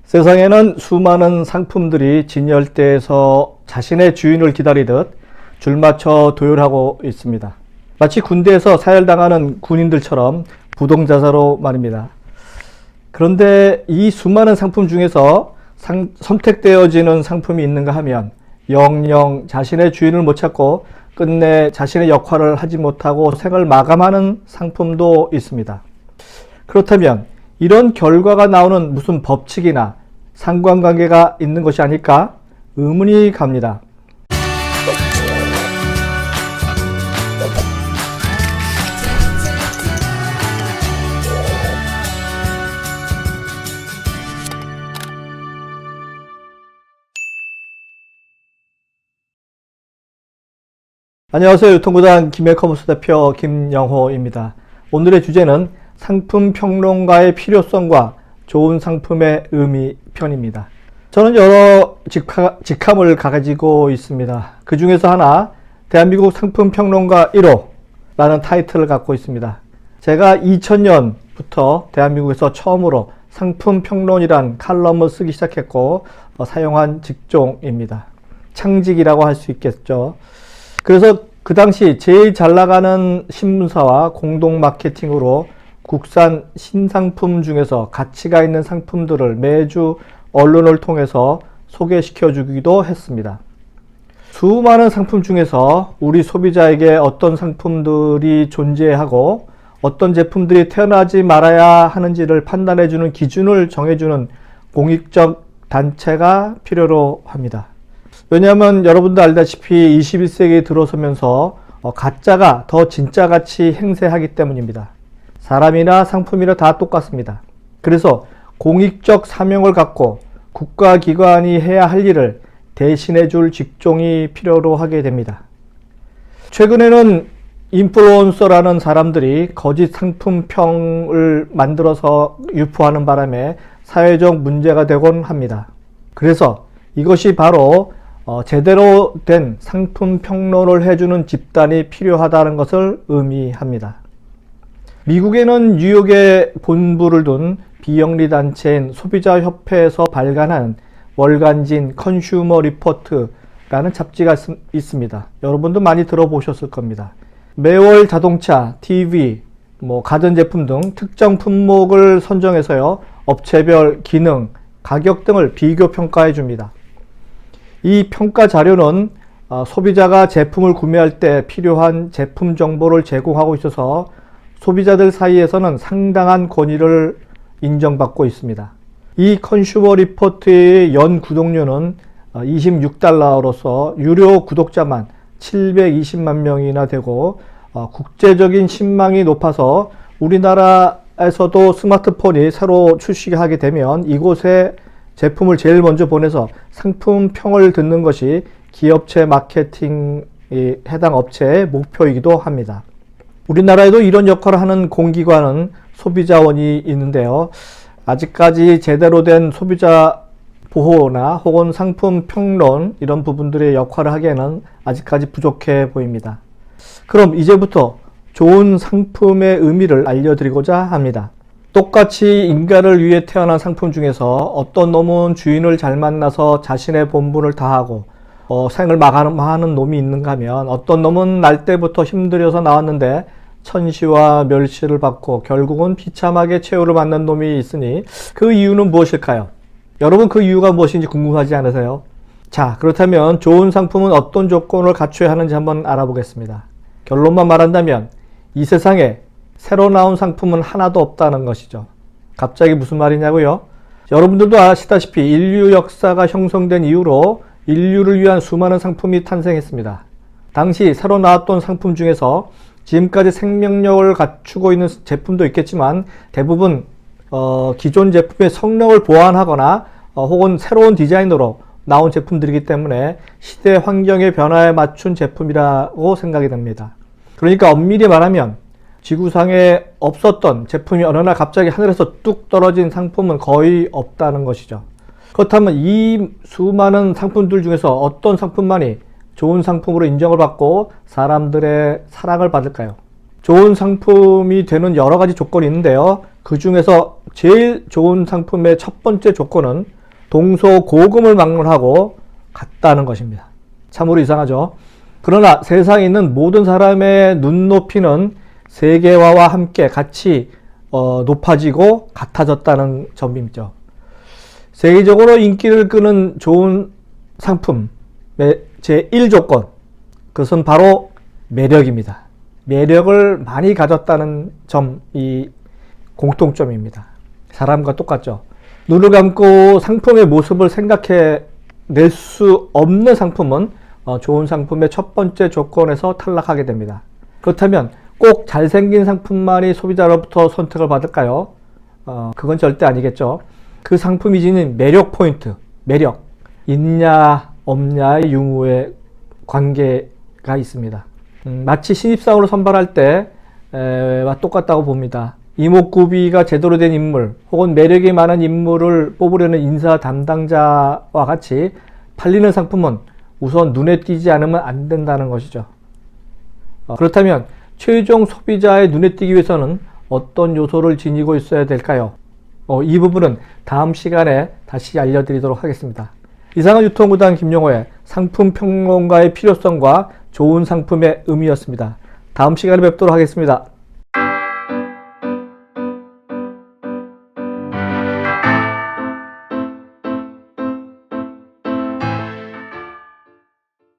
세상에는 수많은 상품들이 진열대에서 자신의 주인을 기다리듯 줄맞춰 도열하고 있습니다. 마치 군대에서 사열당하는 군인들처럼 부동자사로 말입니다. 그런데 이 수많은 상품 중에서 선택되어지는 상품이 있는가 하면 영영 자신의 주인을 못 찾고 끝내 자신의 역할을 하지 못하고 생을 마감하는 상품도 있습니다. 그렇다면 이런 결과가 나오는 무슨 법칙이나 상관관계가 있는 것이 아닐까 의문이 갑니다. 안녕하세요. 유통구단 김해커머스 대표 김영호입니다. 오늘의 주제는 상품 평론가의 필요성과 좋은 상품의 의미 편입니다. 저는 여러 직함을 가지고 있습니다. 그 중에서 하나, 대한민국 상품 평론가 1호라는 타이틀을 갖고 있습니다. 제가 2000년부터 대한민국에서 처음으로 상품 평론이란 칼럼을 쓰기 시작했고 사용한 직종입니다. 창직이라고 할 수 있겠죠. 그래서 그 당시 제일 잘 나가는 신문사와 공동 마케팅으로 국산 신상품 중에서 가치가 있는 상품들을 매주 언론을 통해서 소개시켜 주기도 했습니다. 수많은 상품 중에서 우리 소비자에게 어떤 상품들이 존재하고 어떤 제품들이 태어나지 말아야 하는지를 판단해 주는 기준을 정해주는 공익적 단체가 필요로 합니다. 왜냐하면 여러분도 알다시피 21세기에 들어서면서 가짜가 더 진짜같이 행세하기 때문입니다. 사람이나 상품이나 다 똑같습니다. 그래서 공익적 사명을 갖고 국가기관이 해야 할 일을 대신해 줄 직종이 필요로 하게 됩니다. 최근에는 인플루언서라는 사람들이 거짓 상품평을 만들어서 유포하는 바람에 사회적 문제가 되곤 합니다. 그래서 이것이 바로 제대로 된 상품 평론을 해주는 집단이 필요하다는 것을 의미합니다. 미국에는 뉴욕에 본부를 둔 비영리 단체인 소비자협회에서 발간한 월간진 컨슈머 리포트라는 잡지가 있습니다. 여러분도 많이 들어보셨을 겁니다. 매월 자동차, TV, 가전제품 등 특정 품목을 선정해서요, 업체별 기능, 가격 등을 비교 평가해 줍니다. 이 평가 자료는 소비자가 제품을 구매할 때 필요한 제품 정보를 제공하고 있어서 소비자들 사이에서는 상당한 권위를 인정받고 있습니다. 이 컨슈머 리포트의 연 구독료는 $26로서 유료 구독자만 720만 명이나 되고 국제적인 신망이 높아서 우리나라에서도 스마트폰이 새로 출시하게 되면 이곳에 제품을 제일 먼저 보내서 상품평을 듣는 것이 기업체 마케팅에 해당 업체의 목표이기도 합니다. 우리나라에도 이런 역할을 하는 공기관은 소비자원이 있는데요. 아직까지 제대로 된 소비자 보호나 혹은 상품 평론 이런 부분들의 역할을 하기에는 아직까지 부족해 보입니다. 그럼 이제부터 좋은 상품의 의미를 알려드리고자 합니다. 똑같이 인간을 위해 태어난 상품 중에서 어떤 놈은 주인을 잘 만나서 자신의 본분을 다하고 생을 마감하는 놈이 있는가 하면 어떤 놈은 날 때부터 힘들여서 나왔는데 천시와 멸시를 받고 결국은 비참하게 최후를 만난 놈이 있으니 그 이유는 무엇일까요? 여러분 그 이유가 무엇인지 궁금하지 않으세요? 자, 그렇다면 좋은 상품은 어떤 조건을 갖춰야 하는지 한번 알아보겠습니다. 결론만 말한다면 이 세상에 새로 나온 상품은 하나도 없다는 것이죠. 갑자기 무슨 말이냐고요? 여러분들도 아시다시피 인류 역사가 형성된 이후로 인류를 위한 수많은 상품이 탄생했습니다. 당시 새로 나왔던 상품 중에서 지금까지 생명력을 갖추고 있는 제품도 있겠지만 대부분 기존 제품의 성능을 보완하거나 혹은 새로운 디자인으로 나온 제품들이기 때문에 시대 환경의 변화에 맞춘 제품이라고 생각이 됩니다. 그러니까 엄밀히 말하면 지구상에 없었던 제품이 어느 날 갑자기 하늘에서 뚝 떨어진 상품은 거의 없다는 것이죠. 그렇다면 이 수많은 상품들 중에서 어떤 상품만이 좋은 상품으로 인정을 받고 사람들의 사랑을 받을까요? 좋은 상품이 되는 여러 가지 조건이 있는데요. 그 중에서 제일 좋은 상품의 첫 번째 조건은 동서고금을 막론하고 같다는 것입니다. 참으로 이상하죠. 그러나 세상에 있는 모든 사람의 눈높이는 세계화와 함께 같이 높아지고 같아졌다는 점이죠. 세계적으로 인기를 끄는 좋은 상품의 제1조건, 그것은 바로 매력입니다. 매력을 많이 가졌다는 점이 공통점입니다. 사람과 똑같죠. 눈을 감고 상품의 모습을 생각해 낼 수 없는 상품은 좋은 상품의 첫 번째 조건에서 탈락하게 됩니다. 그렇다면 꼭 잘생긴 상품만이 소비자로부터 선택을 받을까요? 그건 절대 아니겠죠. 그 상품이 지닌 매력 포인트, 매력, 있냐 없냐의 유무의 관계가 있습니다. 마치 신입사원으로 선발할 때와 똑같다고 봅니다. 이목구비가 제대로 된 인물 혹은 매력이 많은 인물을 뽑으려는 인사 담당자와 같이 팔리는 상품은 우선 눈에 띄지 않으면 안 된다는 것이죠. 그렇다면 최종 소비자의 눈에 띄기 위해서는 어떤 요소를 지니고 있어야 될까요? 이 부분은 다음 시간에 다시 알려드리도록 하겠습니다. 이상은 유통구단 김영호의 상품 평론가의 필요성과 좋은 상품의 의미였습니다. 다음 시간에 뵙도록 하겠습니다.